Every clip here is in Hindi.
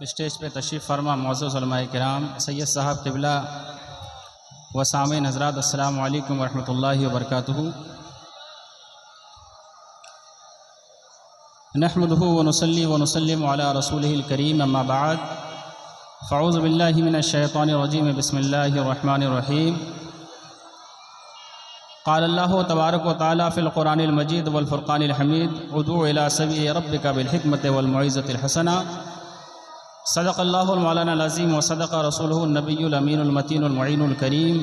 स्टेज पे तशरीफ़ फरमा मौजूद उलमाए किराम सैयद साहब क़िबला व सामीन हज़रात, अस्सलामु अलैकुम वरहमतुल्लाहि वबरकातुहू। नहमदुहु व नुसल्ली व नुसल्लिमु अला रसूलिहिल करीम, अम्मा बाद, फ़अऊज़ु बिल्लाहि मिनश शैतानिर रजीम, बिस्मिल्लाहिर रहमानिर रहीम। क़ाल अल्लाहु तबारक व तआला फ़िल क़ुरानिल मजीद वल फ़ुरक़ानिल हमीद, उदू इला सबील रब्बिका बिल हिकमति वल मौइज़तिल हसना। सदक़ल्लाहुल मौलानाल अज़ीम व सदक़ रसूलुहुन नबियुल अमीनुल मतीनुल मुईनुल करीम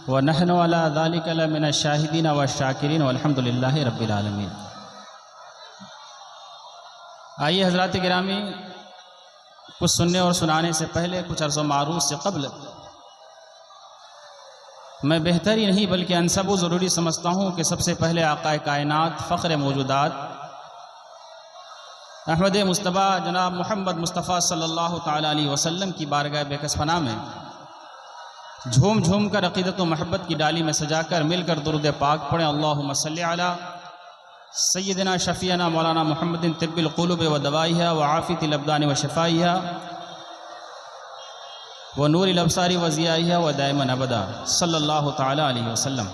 व नहनु अला ज़ालिका लमिनश शाहिदीन व शाकिरीन वल्हम्दुलिल्लाहि रब्बिल आलमीन। आइए हज़रात गिरामी, कुछ सुनने और सुनाने से पहले, कुछ अर्ज़ व मारूफ़ से क़ब्ल, मैं बेहतर ही नहीं बल्कि अनसब ज़रूरी समझता हूँ कि सबसे पहले आक़ाए कायनात, फ़ख्र मौजूदात अहमद मुस्तफ़ा जनाब मोहम्मद मुस्तफ़ा सल्लल्लाहु ताला अलैहि वसल्लम की बारगाह बेकसफना में झूम झूम कर अक़ीदत व महब्बत की डाली में सजाकर मिलकर दुरूद पाक पढ़ें। अल्लाहुम्मा सल्लि अला सय्यिदना शफ़ीअना मौलाना मुहम्मदिन तिब्बिल क़ुलूब व दवाइहा व आफ़ियतिल अबदान व शिफ़ाइहा व नूरिल अबसारी व ज़ियाइहा व दाइमन अबदा सल्लल्लाहु ताला अलैहि वसल्लम।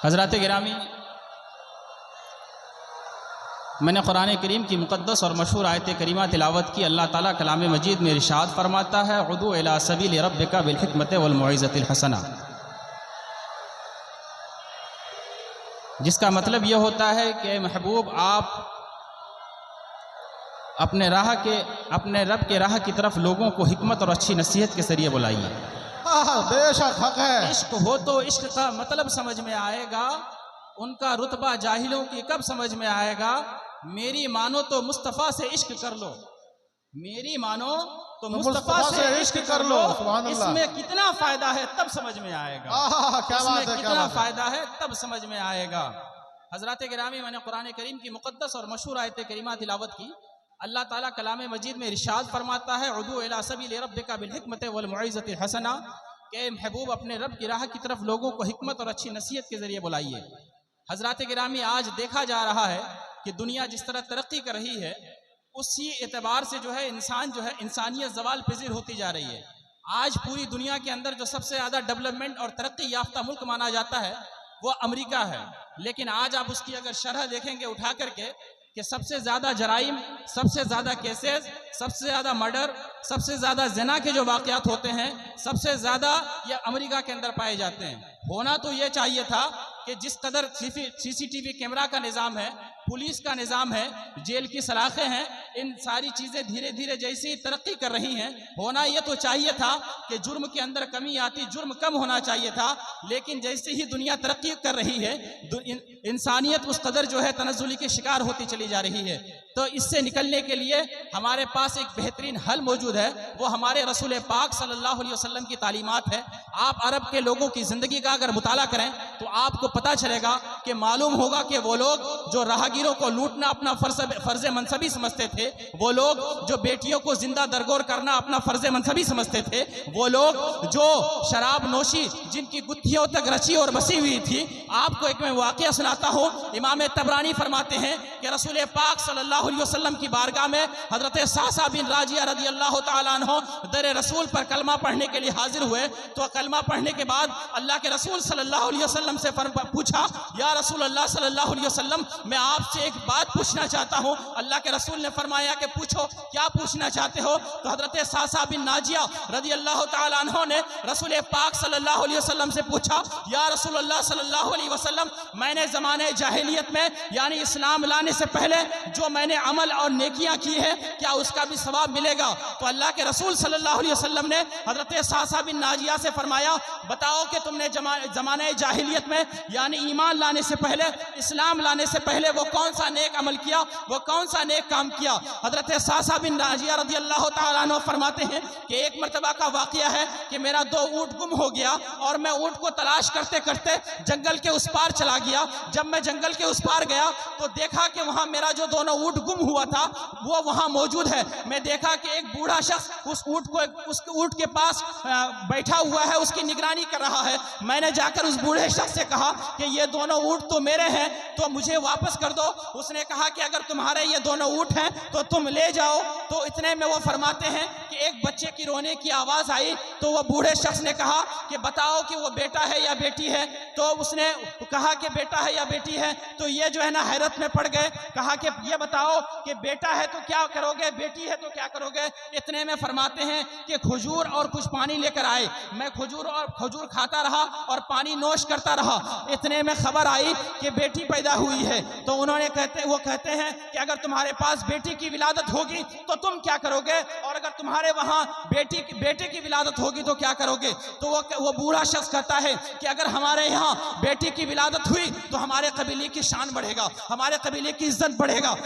हज़रात गिरामी, मैंने कुरान करीम की मुक़द्दस और मशहूर आयत करीमा तिलावत की। अल्लाह ताला कलाम मजीद में इरशाद फरमाता है, उदू इला सबील रब्बिका बिल हिकमति वल मौइज़तिल हसना, जिसका मतलब यह होता है कि महबूब, आप अपने रब के राह की तरफ लोगों को हिकमत और अच्छी नसीहत के ज़रिए बुलाइए। बेशक हक है। इश्क हो तो इश्क का मतलब समझ में आएगा, उनका रुतबा जाहिलों की कब समझ में आएगा। मेरी मानो तो मुस्तफ़ा से इश्क कर लो, मेरी मानो तो मुस्तफ़ा से इश्क कर लो। इसमें कितना फायदा है तब समझ में आएगा, इसमें कितना फायदा है तब समझ में आएगा। हज़रात गिरामी, मैंने कुरान करीम की मुक़द्दस और मशहूर आयत करीमा तिलावत की। अल्लाह ताला कलाम मजीद में इरशाद फरमाता है, उदू इला सबील रब्बिका बिल हिकमति वल मौइज़तिल हसना, के महबूब अपने रब की राह की तरफ लोगों को हिकमत और अच्छी नसीहत के ज़रिए बुलाइए। हज़रात गिरामी, आज देखा जा रहा है कि दुनिया जिस तरह तरक्की कर रही है, उसी एतबार से जो है इंसानियत ज़वाल पज़ीर होती जा रही है। आज पूरी दुनिया के अंदर जो सबसे ज़्यादा डेवलपमेंट और तरक्की याफ्ता मुल्क माना जाता है वो अमेरिका है। लेकिन आज आप उसकी अगर शरह देखेंगे उठा करके कि सबसे ज़्यादा जराइम, सबसे ज़्यादा केसेस, सबसे ज़्यादा मर्डर, सबसे ज़्यादा ज़िना के जो वाक़यात होते हैं, सबसे ज़्यादा ये अमेरिका के अंदर पाए जाते हैं। होना तो ये चाहिए था कि जिस कदर CCTV कैमरा का निज़ाम है, पुलिस का निज़ाम है, जेल की सलाखें हैं, इन सारी चीज़ें धीरे धीरे जैसे तरक्की कर रही हैं, होना ये तो चाहिए था कि जुर्म के अंदर कमी आती, जुर्म कम होना चाहिए था। लेकिन जैसे ही दुनिया तरक्की कर रही है, इंसानियत उस कदर जो है तनज़्ज़ुली के शिकार होती चली जा रही है। तो इससे निकलने के लिए हमारे पास एक बेहतरीन हल मौजूद है, वो हमारे रसूल पाक सल्लल्लाहु अलैहि वसल्लम की तालीमात है। आप अरब के लोगों की ज़िंदगी का अगर मुताला करें तो आपको पता चलेगा कि मालूम होगा कि वो लोग जो राहगीरों को लूटना अपना फ़र्ज़ मनसबी समझते थे, वो लोग जो बेटियों को जिंदा दरगोर करना अपना फ़र्ज़ मनसबी समझते थे, वो लोग जो शराब नोशी जिनकी गुत्थियों तक रची और बसी हुई थी। आपको एक मैं वाक़या सुनाता हूँ। इमाम तबरानी फरमाते हैं कि रसूल पाक सल्लल्लाहु अलैहि वसल्लम की बारगाह में हज़रत सासा बिन राजिया रज़ी अल्लाह तआला अन्हु दर रसूल पर कलमा पढ़ने के लिए हाजिर हुए। तो कलमा पढ़ने के बाद अल्लाह के रसूल सल्लल्लाहु अलैहि वसल्लम से पूछा, या रसूल अल्लाह सल्लल्लाहु अलैहि वसल्लम, मैं आपसे एक बात पूछना चाहता हूँ। अल्लाह के रसूल ने फरमाया कि पूछो, क्या पूछना चाहते हो। तो हज़रत सासा बिन नाजिया रज़ी अल्लाह तआला अन्हु ने रसूल पाक सल्लल्लाहु अलैहि वसल्लम से पूछा, या रसूल अल्लाह सल्लल्लाहु अलैहि वसल्लम, मैंने ज़माने जाहिलियत में यानी इस्लाम लाने से पहले जो मैंने अमल और नेकियां की है, क्या उसका भी सवाब मिलेगा। तो अल्लाह के रसूल सल्लल्लाहु अलैहि वसल्लम ने हज़रत सासा बिन नाजिया से फरमाया, बताओ कि तुमने ज़माने जाहिलियत में यानी ईमान लाने से पहले, इस्लाम लाने से पहले वो कौन सा नेक अमल किया, वो कौन सा नेक काम किया। हजरत सासा बिन नाजिया रज़ी अल्लाह तआला अन्हु फरमाते हैं कि एक मरतबा का वाक़या है कि मेरा 2 ऊँट गुम हो गया और मैं ऊँट को तलाश करते करते जंगल के उस पार चला गया। जब मैं जंगल के उस पार गया तो देखा कि वहाँ मेरा जो दोनों ऊँट गुम हुआ था वो वहाँ मौजूद है। मैं देखा कि एक बूढ़ा शख्स उस ऊँट के पास बैठा हुआ है, उसकी निगरानी कर रहा है। मैंने जाकर उस बूढ़े शख्स से कहा कि ये दोनों ऊँट तो मेरे हैं, तो मुझे वापस कर दो। उसने कहा कि अगर तुम्हारे ये दोनों ऊँट हैं तो तुम ले जाओ। तो इतने में वो फरमाते हैं कि एक बच्चे की रोने की आवाज़ आई। तो वो बूढ़े शख्स ने कहा कि बताओ कि वो बेटा है या बेटी है। तो उसने कहा कि बेटा है या बेटी है। तो ये जो है ना हैरत में पड़ गए, कहा कि ये बताओ कि बेटा है तो क्या करोगे, बेटी है तो क्या करोगे। इतने में फरमाते हैं कि खजूर और कुछ पानी लेकर आए। मैं खजूर खाता रहा और पानी नोश करता रहा। इतने में खबर आई कि बेटी पैदा हुई है। तो वो कहते हैं कि अगर तुम्हारे पास बेटी की विलादत होगी तो तुम क्या करोगे, और अगर तुम्हारे वहां बेटे की विलादत होगी तो क्या करोगे। तो वो बूढ़ा शख्स कहता है कि अगर हमारे यहाँ बेटी की विलादत हुई तो हमारे कबीले की शान बढ़ेगा, हमारे कबीले की इज्जत बढ़ेगा,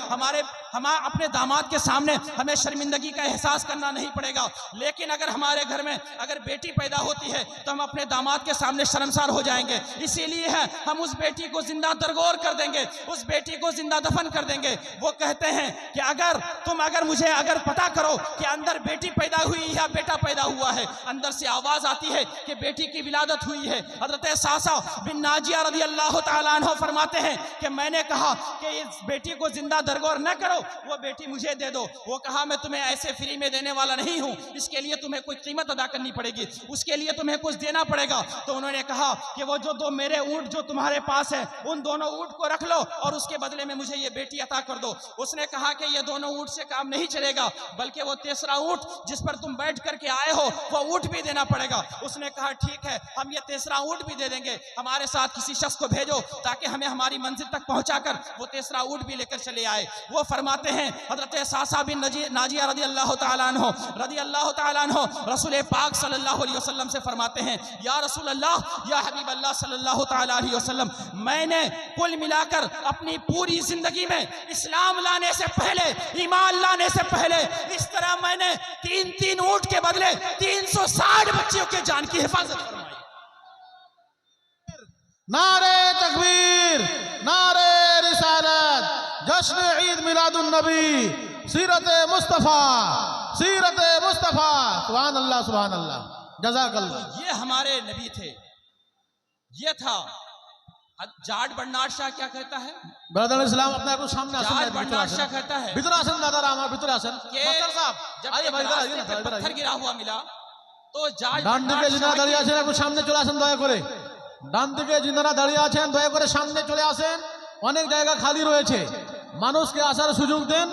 हम अपने दामाद के सामने हमें शर्मिंदगी का एहसास करना नहीं पड़ेगा। लेकिन अगर हमारे घर में अगर बेटी पैदा होती है तो हम अपने दामाद के सामने शर्मसार हो जाएंगे। इसीलिए है हम उस बेटी को जिंदा दरगोर कर देंगे, उस बेटी को जिंदा दफन कर देंगे। वो कहते हैं कि अगर मुझे पता करो कि अंदर बेटी पैदा हुई या बेटा पैदा हुआ है। अंदर से आवाज आती है कि बेटी की विलादत हुई है। हजरत सासा बिन नाजिया रज़ी अल्लाह तआला अन्हु फरमाते हैं कि मैंने कहा कि इस बेटी को जिंदा दरगोर न करो, वो बेटी मुझे दे दो। वो कहा मैं तुम्हें ऐसे फ्री में देने वाला नहीं हूँ, इसके लिए तुम्हें कोई कीमत अदा करनी पड़ेगी, उसके लिए तुम्हें कुछ देना पड़ेगा। तो उन्होंने कहा कि वो जो 2 मेरे ऊँट जो तुम्हारे पास है उन दोनों ऊँट को रख लो और उसके बदले में मुझे ये बेटी अता कर दो। उसने कहा कि ये दोनों ऊँट से काम नहीं चलेगा, बल्कि वो तीसरा ऊँट जिस पर तुम बैठ करके आए हो वो ऊँट भी देना पड़ेगा। उसने कहा ठीक है, हम ये तीसरा ऊँट भी दे देंगे, हमारे साथ किसी शख्स को भेजो ताकि हमें हमारी मंजिल तक पहुंचाकर वो तीसरा ऊँट भी लेकर चले आए। वो फरमाते हैं हजरत सासा बिन नाजिया रज़ी अल्लाह तआला अन्हु रसूल पाक सल्लल्लाहु अलैहि वसल्लम से फरमाते हैं या रसूल अल्लाह, या हबीब अल्लाह सल्लल्लाहु तआला अलैहि वसल्लम, मैंने कुल मिलाकर अपनी पूरी जिंदगी में इस्लाम लाने से पहले, ईमान लाने से पहले इस तरह मैंने 3 ऊँट के बदले 360 बच्चियों के जान की हिफाजत फरमाई। नारे तकबीर, नारे रिसालत, जश्न ईद मिलादुन नबी, सीरत मुस्तफा, सुभान अल्लाह, सुभान अल्लाह, जज़ाकल्लाह। ये हमारे नबी थे। ये था जाट बर्नाड शाह क्या कहता है, ब्रदर इस्लाम अपने आप को सामने जाट बर्नाड शाह कहता है भीतर आसन दादा रामा भीतर आसन मास्टर साहब जब आइए भाई रास्ते पे पत्थर गिरा हुआ मिला तो जाट ডান দিকে जिनाরা দাঁড়িয়ে আছেন একটু সামনে চলে আসেন দয়া করে। ডান দিকে जिनारा দাঁড়িয়ে আছেন দয়া করে সামনে চলে আসেন, অনেক জায়গা খালি রয়েছে, মানুষকে আসার সুযোগ দেন,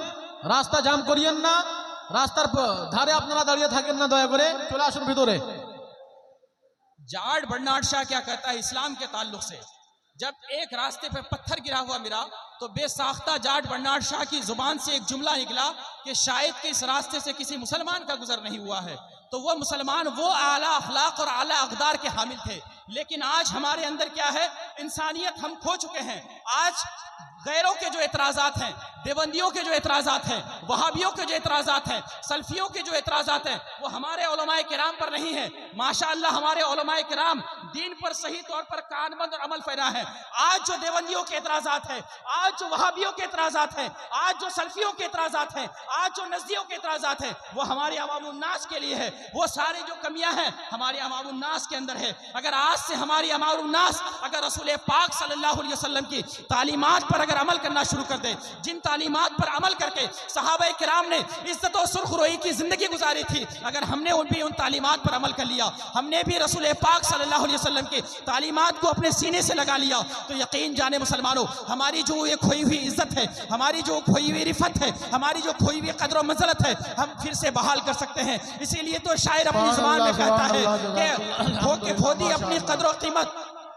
রাস্তা জাম করিয়েন না, রাস্তার ধারে আপনারা দাঁড়িয়ে থাকেন না, দয়া করে চলে আসুন ভিতরে। जाट बर्नाड शाह क्या कहता है इस्लाम के ताल्लुक से, जब एक रास्ते पे पत्थर गिरा हुआ मिला तो बेसाख्ता जाट बर्नाड शाह की जुबान से एक जुमला निकला कि शायद कि इस रास्ते से किसी मुसलमान का गुजर नहीं हुआ है। तो वो मुसलमान वो आला अखलाक और आला अक़दार के हामिल थे। लेकिन आज हमारे अंदर क्या है, इंसानियत हम खो चुके हैं। आज गैरों के जो एतराज़ात हैं, देवबंदियों के जो एतराज़ात हैं, वहाबियों के जो एतराज़ात हैं, सल्फियों के जो एतराज़ात हैं, वो हमारे उलमाए किराम पर नहीं है। माशाअल्लाह हमारे उलमाए किराम दीन पर सही तौर पर कानबंद और अमल फैला है। आज जो देवबंदियों के एतराज़ात हैं, आज जो वहाबियों के एतराज़ात हैं, आज जो सल्फियों के एतराज़ात हैं, आज जो नज़दियों के एतराज़ात हैं, वो हमारे अवामुन्नास के लिए है। वो सारी जो कमियां हैं हमारे अवामुन्नास के अंदर है। अगर आज से हमारी अवामुन्नास अगर रसूल पाक सल्लल्लाहु अलैहि वसल्लम की तालीमात पर अगर अमल करना शुरू कर दे, जिन तालीमात पर अमल करके सहाबा किराम ने इज्जत और सुरखरोई की जिंदगी गुजारी थी, अगर हमने भी उन तालीमात पर अमल कर लिया, हमने भी रसूल पाक सल्लल्लाहु अलैहि वसल्लम की तालीमात को अपने सीने से लगा लिया, तो यकीन जाने मुसलमानों, हमारी जो ये खोई हुई इज्जत है, हमारी जो खोई हुई रिफत है, हमारी जो खोई हुई कदर और मंज़लत है, हम फिर से बहाल कर सकते हैं। इसीलिए तो शायर अपनी ज़बान में कहता है कि खो दी अपनी कदर और कीमत,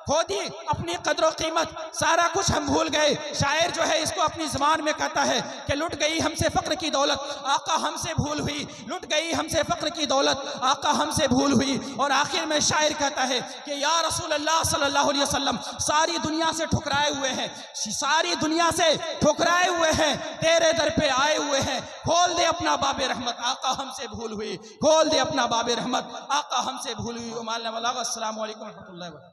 खो दी अपनी कदर कीमत, सारा कुछ हम भूल गए। शायर जो है इसको अपनी ज़बान में कहता है कि लुट गई हमसे फ़क्र की दौलत, आका हमसे भूल हुई। लुट गई हमसे फ़क्र की दौलत, आका हमसे भूल हुई। और आखिर में शायर कहता है कि या रसूल अल्लाह सल्लल्लाहु अलैहि वसल्लम, सारी दुनिया से ठुकराए हुए हैं, सारी दुनिया से ठुकराए हुए हैं, तेरे दर पे आए हुए हैं। खोल दे अपना बाबे रहमत, आका हमसे भूल हुई। खोल दे अपना बाबे रहमत, आका हमसे भूल हुई। अस्सलामु अलैकुम व रहमतुल्लाहि व बरकातहू।